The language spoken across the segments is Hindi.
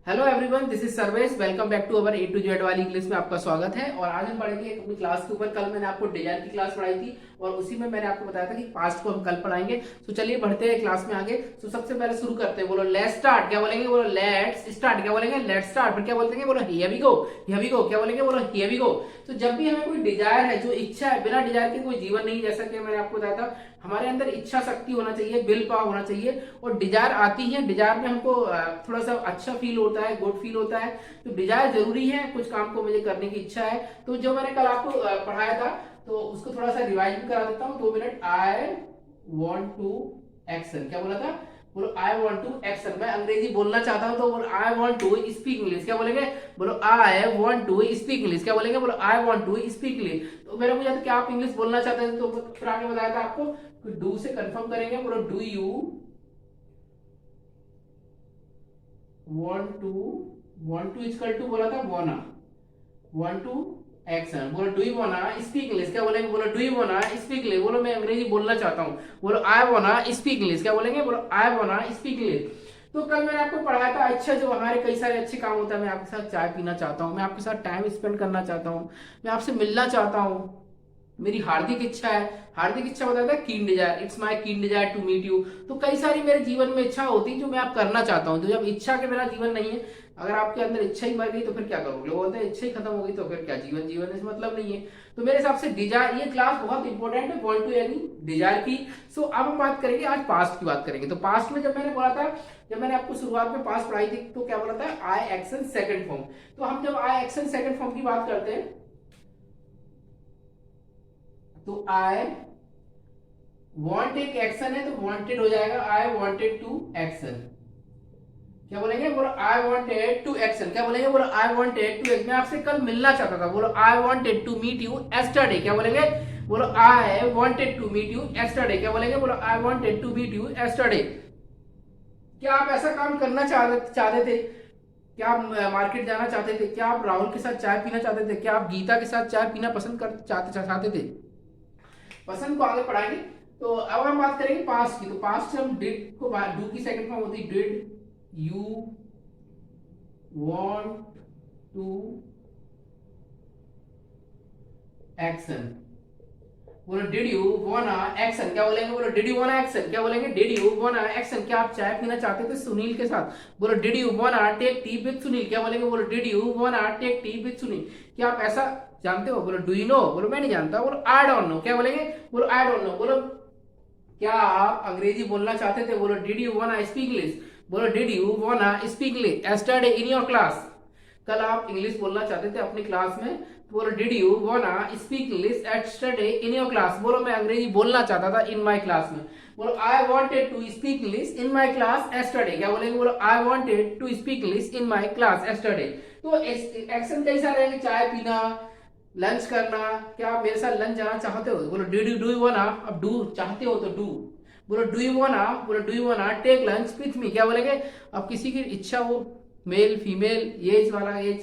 Hello everyone, this is Sarvesh. Welcome back to our A to Z वाली इंग्लिश में आपका स्वागत है। और आज हम पढ़ेंगे अपनी क्लास के ऊपर। कल मैंने आपको डिजायर की क्लास पढ़ाई थी और उसी में मैंने आपको बताया था कि पास्ट को हम कल पढ़ाएंगे। तो चलिए बढ़ते हैं क्लास में आगे। तो सबसे पहले शुरू करते हैं। बोलो लेट्स स्टार्ट। क्या बोलेंगे? बोलो लेट्स स्टार्ट। क्या बोलेंगे? Let's start. फिर क्या बोलते हैं? बोलो here we go. Here we go. क्या बोलेंगे? बोलो हियर वी गो। तो जब भी हमें कोई डिजायर है, जो इच्छा है, बिना डिजायर के कोई जीवन नहीं। जैसा कि मैंने आपको बताया था, हमारे अंदर इच्छा शक्ति होना चाहिए, विल पावर होना चाहिए और डिजायर आती है। डिजायर में हमको थोड़ा सा अच्छा फील होता है, गुड फील होता है। तो डिजायर जरूरी है। कुछ काम को मुझे करने की इच्छा है। तो जो मैंने कल आपको पढ़ाया था, तो उसको थोड़ा सा रिवाइज भी करा देता हूँ। 2 मिनट। I want to action. क्या बोला था? बोलो आई वॉन्ट टू एक्शन। मैं अंग्रेजी बोलना चाहता हूँ, तो बोलो I want to speak English. क्या बोलेंगे? बोलो I want to speak English. क्या बोलेंगे? बोलो I want to speak English. तो मेरा मुझे क्या आप इंग्लिश बोलना चाहते थे? तो फिर आगे बताया था आपको, डू से कंफर्म करेंगे। बोलो do you want to equal to बोला था wanna, want to एक्शन। बोलो do you wanna speak English. क्या बोलेंगे? बोलो do you wanna speak English. बोलो मैं अंग्रेजी बोलना चाहता हूँ। बोलो आई वाना स्पीक इंग्लिश। क्या बोलेंगे? बोलो आई वाना स्पीक इंग्लिश। तो कल मैंने आपको पढ़ाया था, अच्छा जो हमारे कई सारे अच्छे काम होता है। मैं आपके साथ चाय पीना चाहता हूँ, मैं आपके साथ टाइम स्पेंड करना चाहता हूँ, मैं आपसे मिलना चाहता हूँ, मेरी हार्दिक इच्छा है। हार्दिक इच्छा बताया था कीन डिजायर, इट्स माय कीन डिजायर टू मीट यू। तो कई सारी मेरे जीवन में इच्छा होती है जो मैं आप करना चाहता हूँ। तो जब इच्छा के बिना जीवन नहीं है, अगर आपके अंदर इच्छा ही मर गई तो फिर क्या करोगे? लोग बोलते हैं इच्छा ही खत्म हो गई तो फिर क्या जीवन? जीवन से मतलब नहीं है। तो मेरे हिसाब से डिजायर, ये क्लास बहुत इंपॉर्टेंट है, वांट टू यानी डिजायर की। सो अब हम बात करेंगे, आज पास्ट की बात करेंगे। तो पास्ट में जब मैंने बोला था, जब मैंने आपको शुरुआत में पास्ट पढ़ाई थी, तो क्या बोला था? आई एक्शन सेकंड फॉर्म। तो हम जब आई एक्शन सेकंड फॉर्म की बात करते हैं, तो आई वांट एक एक्शन है तो वांटेड हो जाएगा, आई वांटेड टू एक्शन। क्या बोलेंगे? बोलो आई वांटेड टू एक्शन। क्या बोलेंगे? बोलो आई वांटेड टू एक्शन। मैं आपसे कल मिलना चाहता था। बोलो I wanted to meet you yesterday. क्या बोलेंगे? बोलो I wanted to meet you yesterday. क्या बोलेंगे? बोलो I wanted to meet you yesterday. क्या आप ऐसा काम करना चाहते थे? क्या आप मार्केट जाना चाहते थे? क्या आप राहुल के साथ चाय पीना चाहते थे? क्या आप गीता के साथ चाय पीना पसंद कर चाहते थे? पसंद को आगे पढ़ाएंगे। तो अब हम बात करेंगे पास्ट की। तो पास्ट से हम डिड को, डू की सेकंड फॉर्म होती है did you want to action. बोलो डिड यू वाना एक्शन। क्या बोलेंगे? बोलो डिड यू वाना एक्शन। क्या बोलेंगे? Did you wanna action. क्या आप चाय पीना चाहते थे सुनील के साथ? बोलो did you wanna take tea with Sunil. क्या बोलेंगे? बोलो did you wanna take tea with Sunil. क्या आप ऐसा जानते हो? बोलो डू यू नो। बोलो मैं नहीं जानता। बोलो आई डोंट नो। क्या बोलेंगे? बोलो आई डोंट नो। बोलो क्या आप अंग्रेजी बोलना चाहते थे? बोलो did you wanna speak English. बोलो did you wanna speak English yesterday in your class. कल आप इंग्लिश बोलना चाहते थे अपनी क्लास में, तो बोलो did you wanna speak English yesterday in your class. बोलो मैं अंग्रेजी बोलना चाहता था इन माय क्लास में। बोलो I wanted to speak English in my class yesterday. क्या बोलेंगे? बोलो I wanted to speak English in my class yesterday. तो एक्शन कई सारे हैं, चाय पीना, लंच करना। क्या आप मेरे साथ लंच जाना चाहते हो? बोलो डू यू वाना। अब डू चाहते हो तो डू। बोलो डू यू वाना। बोलो do you wanna take lunch with me. क्या बोलेंगे? अब किसी की इच्छा हो, मेल फीमेल, एज वाला एज,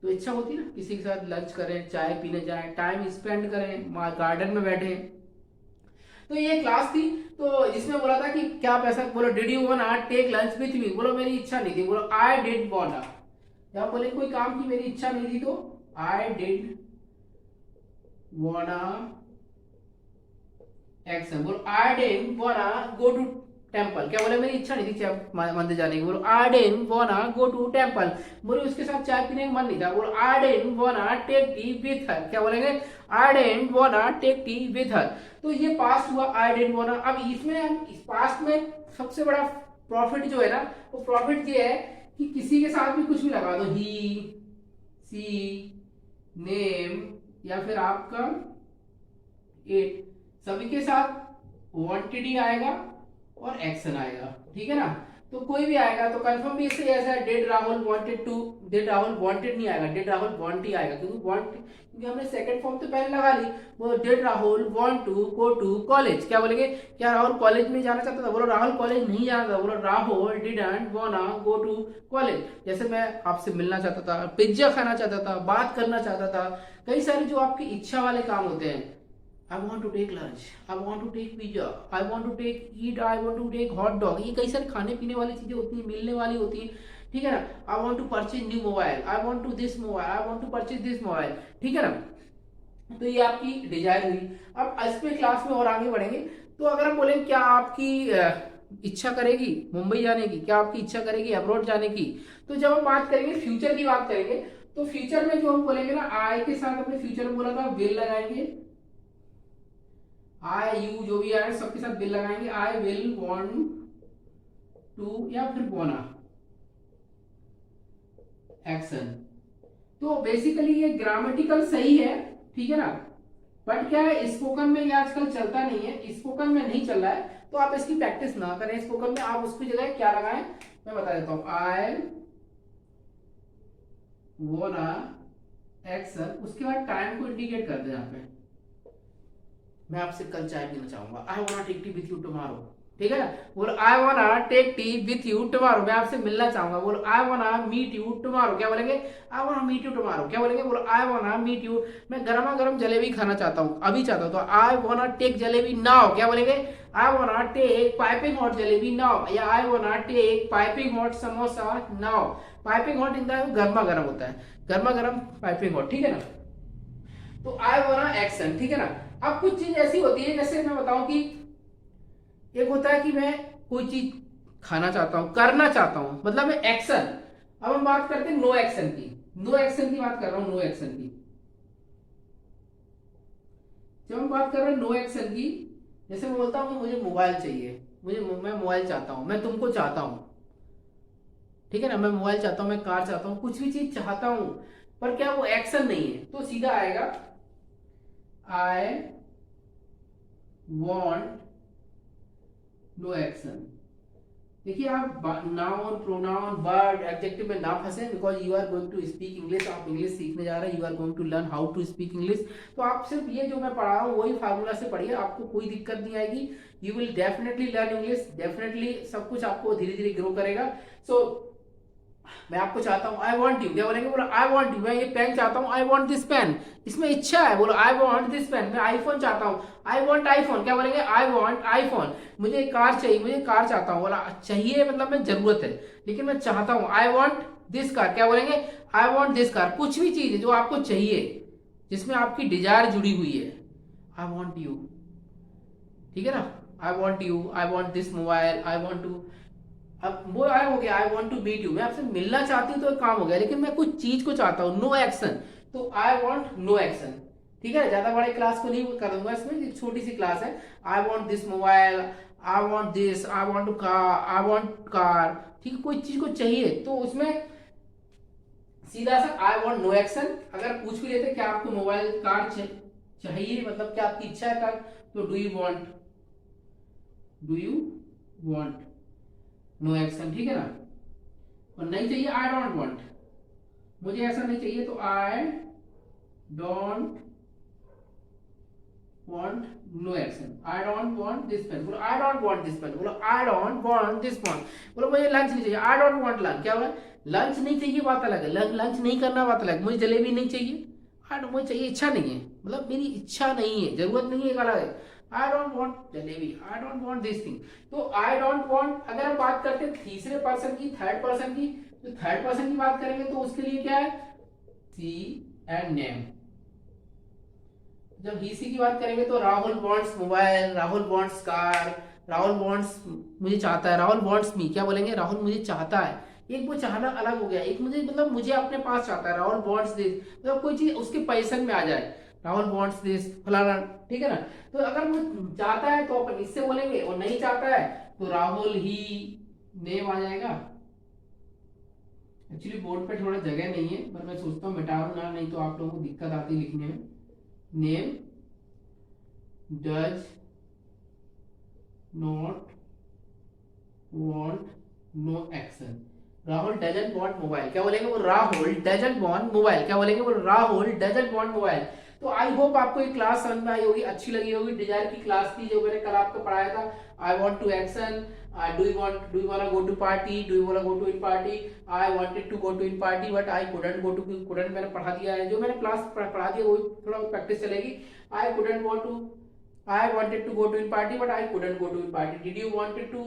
तो इच्छा होती है ना किसी के साथ लंच करें, चाय पीने जाएं, टाइम स्पेंड करें, गार्डन में बैठे। तो ये क्लास थी, तो जिसमें बोला था कि क्या आप ऐसा, बोलो did you wanna take lunch with me. बोलो मेरी इच्छा नहीं थी। बोलो आई डिड वाना। या बोले कोई काम की मेरी इच्छा नहीं थी, तो आई डिड वाना एक्शन। बोलो आई डिड वाना गो टू टेम्पल। क्या बोले? मेरी इच्छा नहीं थी मंदिर जाने की। बोलो आई डिड वाना गो टू टेम्पल। बोले उसके साथ चाय पीने का मन नहीं था। बोलो आई डिड वाना टेक टी विथ हर। क्या बोलेंगे? आई डिड वाना टेक टी विथ हर। तो ये पास्ट हुआ आई डिड वाना। अब इसमें हम इस पास्ट में सबसे बड़ा प्रॉफिट जो है ना, वो प्रॉफिट ये है कि किसी के साथ भी कुछ भी लगा दो, ही, सी, नेम, या फिर आपका इट, सभी के साथ वांटेड ही आएगा और एक्शन आएगा। ठीक है ना? तो कोई भी आएगा तो कंफर्म भी इससे ऐसा है, did Rahul wanted to, did Rahul wanted नहीं आएगा, डिड राहुल वांट ही आएगा, क्योंकि वांट, क्योंकि हमने सेकंड फॉर्म तो पहले लगा ली। वो did Rahul want to go to college. क्या बोलेंगे? क्या राहुल कॉलेज में जाना चाहता था? बोलो राहुल कॉलेज नहीं जाना था। बोलो Rahul didn't wanna go to college. जैसे मैं आपसे मिलना चाहता था, पिज्जा खाना चाहता था, बात करना चाहता था, कई सारे जो आपकी इच्छा वाले काम होते हैं। I want to take lunch, I want to take pizza, I want to take eat, I want to take hot dog। ये कई सारे खाने पीने वाली चीजें होती हैं, मिलने वाली होती हैं। ठीक है ना। I want to purchase new mobile, I want to this mobile, I want to purchase this mobile, ठीक है ना। तो ये आपकी डिजायर हुई। अब इस पे क्लास में और आगे बढ़ेंगे। तो अगर हम बोले क्या आपकी इच्छा करेगी मुंबई जाने की, क्या आपकी इच्छा करेगी अब्रॉड जाने की, तो जब हम बात करेंगे फ्यूचर की बात करेंगे, तो फ्यूचर में जो हम बोलेंगे ना, आई के साथ अपने फ्यूचर में बोला था विल लगाएंगे, आई यू जो भी आए सबके साथ विल लगाएंगे, आई विल वांट टू या फिर बोना एक्शन। तो बेसिकली ये ग्रामेटिकल सही है, ठीक है ना, बट क्या है स्पोकन में ये आजकल चलता नहीं है, स्पोकन में नहीं चल रहा है, तो आप इसकी प्रैक्टिस ना करें स्पोकन में, आप उसकी जगह क्या लगाएं मैं बता देता हूं, आई वांना एक्शन, उसके बाद टाइम को इंडिकेट कर दे। यहाँ पे मैं आपसे कल चाय पीना चाहूंगा, I wanna take tea with you tomorrow, ठीक है ना। बोलो I wanna take tea with you tomorrow, मैं आपसे मिलना चाहूंगा। बोलो I wanna meet you tomorrow, क्या बोलेंगे, I wanna meet you tomorrow, क्या बोलेंगे, बोलो आई वांना मीट यू, मैं गर्मा गर्म जलेबी खाना चाहता हूँ, अभी चाहता हूँ, तो I wanna take jalebi now, क्या बोलेंगे, I wanna take piping hot jalebi now, या I wanna take piping hot samosa now. Piping hot इंदा गर्मा गर्म होता है, गर्मा गर्म पाइपिंग हॉट, ठीक है ना। तो आई वांना एक्शन, ठीक है ना। अब कुछ चीज ऐसी होती है, जैसे मैं बताऊं कि एक होता है कि मैं कोई चीज खाना चाहता हूं, करना चाहता हूं, मतलब एक्शन। अब हम बात करते हैं नो एक्शन की, नो एक्शन की बात कर रहा हूं, नो एक्शन की। जब हम बात कर रहे हैं नो एक्शन की, जैसे मैं बोलता हूं कि मुझे मोबाइल चाहिए, मैं मोबाइल चाहता हूं, मैं तुमको चाहता हूं, ठीक है ना, मैं मोबाइल चाहता हूं, मैं कार चाहता हूं, कुछ भी चीज चाहता हूं, पर क्या वो एक्शन नहीं है, तो सीधा आएगा आई वॉन्ट नो एक्शन। देखिए आप नाउन प्रोनाउन वर्ड एडजेक्टिव में ना फंसे, because you are going to speak English, आप इंग्लिश सीखने जा रहे हैं, you are going to learn how to speak English. तो आप सिर्फ ये जो मैं पढ़ा रहा हूँ वही फार्मूला से पढ़िए, आपको कोई दिक्कत नहीं आएगी, you will definitely learn English, definitely सब कुछ आपको धीरे धीरे ग्रो करेगा। सो मैं आपको चाहता हूं, आई वॉन्ट यू, क्या बोलेंगे, बोलो आई वॉन्ट यू, मैं ये पेन चाहता हूं, आई वॉन्ट दिस पेन, इसमें इच्छा है, बोलो आई वॉन्ट दिस पेन। मैं आईफोन चाहता हूं, आई वॉन्ट आईफोन, क्या बोलेंगे, आई वॉन्ट आईफोन। मुझे कार चाहिए, मुझे कार चाहता हूं, बोला चाहिए मतलब मैं जरूरत है, लेकिन मैं चाहता हूं, आई वॉन्ट दिस कार, क्या बोलेंगे, आई वॉन्ट दिस कार। कुछ भी चीज है जो आपको चाहिए, जिसमें आपकी डिजायर जुड़ी हुई है, आई वॉन्ट यू, ठीक है ना, I want you, I want this mobile, I want to. अब वो आया हो गया, I want to meet you, मैं आपसे मिलना चाहती हूँ तो एक काम हो गया, लेकिन मैं कुछ चीज को चाहता हूँ, नो एक्शन, तो आई वॉन्ट नो एक्शन, ठीक है। ज्यादा बड़े क्लास को नहीं करूंगा इसमें, छोटी सी क्लास है। I want this mobile, I want this, I want to car, I want car, ठीक है, कोई चीज को चाहिए तो उसमें सीधा सा आई वॉन्ट नो एक्शन। अगर पूछ भी लेते क्या आपको मोबाइल कार चाहिए, मतलब क्या आपकी इच्छा है कार, तो do you want, do you want no action, ठीक है ना। और नहीं चाहिए आई डोंट वांट, मुझे ऐसा नहीं चाहिए, तो I don't want no action, I don't want this pen, बोलो I don't want this pen, बोलो I don't want this pen, बोलो मुझे लंच नहीं चाहिए, आई डोंट वांट लंच, क्या हुआ, लंच नहीं चाहिए बात अलग है, लंच नहीं करना बात अलग, मुझे जलेबी नहीं चाहिए, मुझे चाहिए, इच्छा नहीं है, मतलब मेरी इच्छा नहीं है, जरूरत नहीं है, एक अलग है। I don't want jalebi, I don't want this thing. तो आई डोंट वॉन्ट, अगर हम बात करते हैं तीसरे पर्सन की, थर्ड पर्सन की, तो थर्ड पर्सन की बात करेंगे तो उसके लिए क्या है, सी एंड नेम। जब ही सी की बात करेंगे तो Rahul wants mobile, Rahul wants car, Rahul wants मुझे चाहता है, राहुल वॉन्ट्स मी, क्या बोलेंगे, राहुल मुझे चाहता है। एक वो चाहना अलग हो गया, एक मुझे मतलब मुझे अपने पास चाहता है, राहुल वॉन्ट्स दिस, मतलब कोई चीज उसके पैसन में आ जाए, राहुल वॉन्ट्स दिस फलाना, ठीक है ना। तो अगर वो चाहता है तो अपन इससे बोलेंगे, और नहीं चाहता है तो राहुल ही नेम आ जाएगा। एक्चुअली बोर्ड पे थोड़ा जगह नहीं है, पर मैं सोचता हूँ मिटाऊं ना, नहीं तो आप लोगों को दिक्कत आती है लिखने में। Name does not want no action, Rahul doesn't want mobile, क्या बोलेंगे, वो राहुल डजंट वांट मोबाइल, क्या बोलेंगे, वो राहुल डजंट वांट मोबाइल। तो आई होप आपको ये क्लास समझ में आई होगी, अच्छी लगी होगी। डिजायर की क्लास थी जो मैंने कल आपको पढ़ाया था, I want to action, do you want go to party, do you want go to in party, I wanted to go to in party but I couldn't go to, couldn't मैंने पढ़ा दिया है, जो मैंने क्लास पढ़ा दिया वो थोड़ा प्रैक्टिस चलेगी। I couldn't want to, I wanted to go to in party but I couldn't go to in party, did you wanted to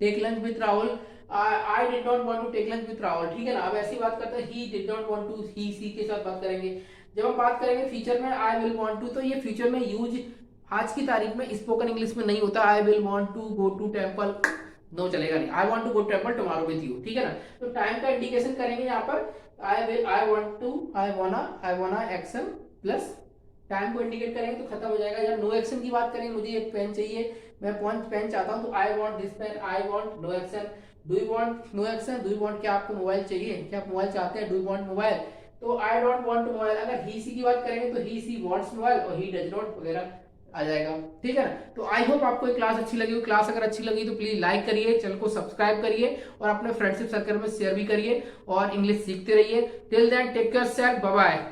take lunch with Rahul, I did not want to take lunch with Rahul, ठीक है ना। अब ऐसी बात करते हैं, he did not want to, he सी के साथ बात करेंगे। जब हम बात करेंगे फ्यूचर में आई विल वांट टू, तो ये फ्यूचर में यूज आज की तारीख में स्पोकन इंग्लिश में नहीं होता। I will want to go to temple, no चलेगा नहीं। I want to go to temple tomorrow with you, ठीक है ना। तो टाइम का इंडिकेशन करेंगे यहाँ पर, I want to, I wanna action plus time को इंडिकेट करेंगे तो खत्म हो जाएगा। जब नो एक्शन की बात करेंगे, मुझे एक पेन चाहिए, मैं पेन चाहता हूँ, तो I want this pen, I want no action. Do you want no action, do you want, क्या आपको मोबाइल चाहिए, क्या आप मोबाइल चाहते हैं, डू यू वांट मोबाइल, तो I don't want to mobile. अगर ही सी की बात करेंगे तो ही सी वांट्स मोबाइल और ही डज नॉट वगैरह आ जाएगा, ठीक है ना। तो आई होप आपको ये क्लास अच्छी लगी हो। क्लास अगर अच्छी लगी तो प्लीज लाइक करिए, चैनल को सब्सक्राइब करिए और अपने फ्रेंडशिप सर्कल में शेयर भी करिए और इंग्लिश सीखते रहिए। Till then take care, bye bye.